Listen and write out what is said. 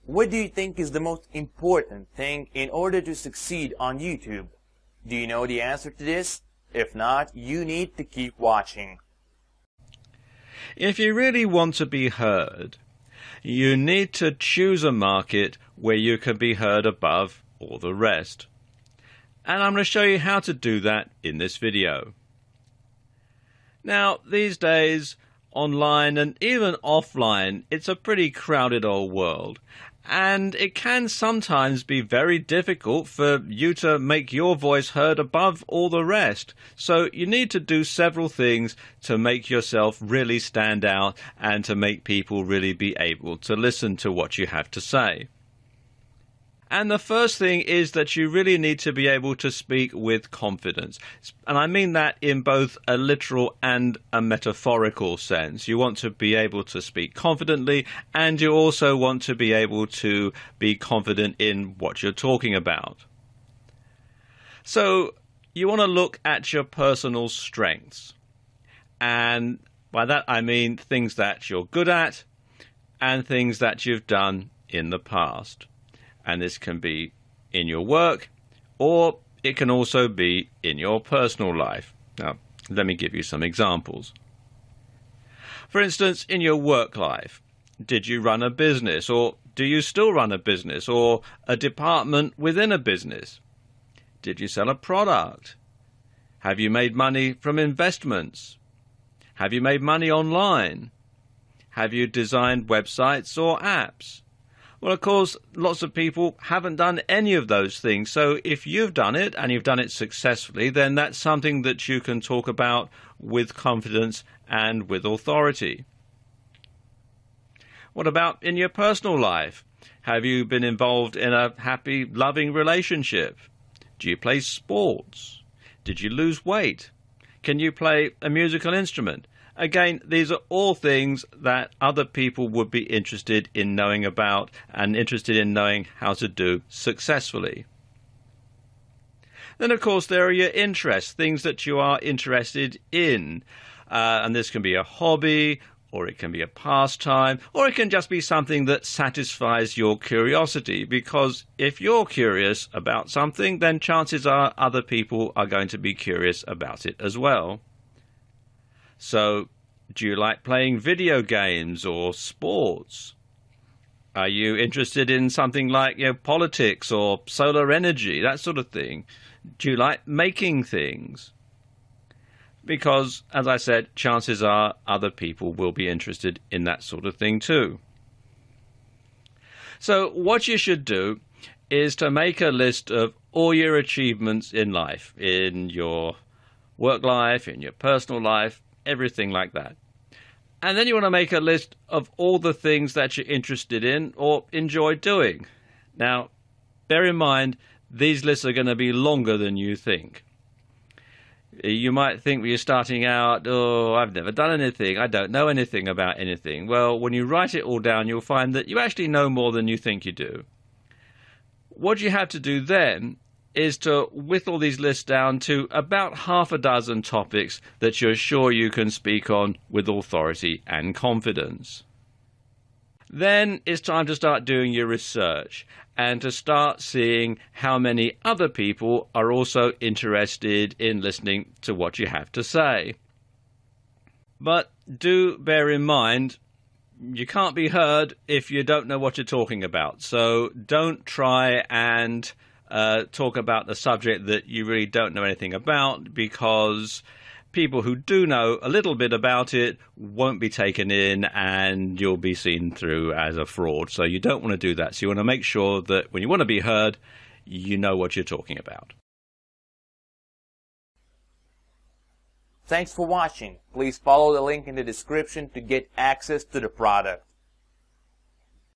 What do you think is the most important thing in order to succeed on YouTube? Do you know the answer to this? If not, you need to keep watching. If you really want to be heard, you need to choose a market where you can be heard above all the rest. And I'm going to show you how to do that in this video. Now, these days, online and even offline, it's a pretty crowded old world. And it can sometimes be very difficult for you to make your voice heard above all the rest. So you need to do several things to make yourself really stand out and to make people really be able to listen to what you have to say. And the first thing is that you really need to be able to speak with confidence. And I mean that in both a literal and a metaphorical sense. You want to be able to speak confidently, and you also want to be able to be confident in what you're talking about. So you want to look at your personal strengths. And by that I mean things that you're good at and things that you've done in the past. And this can be in your work, or it can also be in your personal life. Now, let me give you some examples. For instance, in your work life, did you run a business, or do you still run a business, or a department within a business? Did you sell a product? Have you made money from investments? Have you made money online? Have you designed websites or apps? Well, of course, lots of people haven't done any of those things. So if you've done it and you've done it successfully, then that's something that you can talk about with confidence and with authority. What about in your personal life? Have you been involved in a happy, loving relationship? Do you play sports? Did you lose weight? Can you play a musical instrument? Again, these are all things that other people would be interested in knowing about and interested in knowing how to do successfully. Then, of course, there are your interests, things that you are interested in. And this can be a hobby, or it can be a pastime, or it can just be something that satisfies your curiosity. Because if you're curious about something, then chances are other people are going to be curious about it as well. So, do you like playing video games or sports? Are you interested in something like, politics or solar energy, that sort of thing? Do you like making things? Because, as I said, chances are other people will be interested in that sort of thing too. So, what you should do is to make a list of all your achievements in life, in your work life, in your personal life, everything like that. And then you want to make a list of all the things that you're interested in or enjoy doing. Now, bear in mind, these lists are going to be longer than you think. You might think when you're starting out, oh, I've never done anything, I don't know anything about anything. Well, when you write it all down, you'll find that you actually know more than you think you do. What you have to do then is to whittle these lists down to about half a dozen topics that you're sure you can speak on with authority and confidence. Then it's time to start doing your research and to start seeing how many other people are also interested in listening to what you have to say. But do bear in mind, you can't be heard if you don't know what you're talking about. So don't try and talk about the subject that you really don't know anything about, because people who do know a little bit about it won't be taken in and you'll be seen through as a fraud. So you don't want to do that. So you want to make sure that when you want to be heard, you know what you're talking about. Thanks for watching. Please follow the link in the description to get access to the product.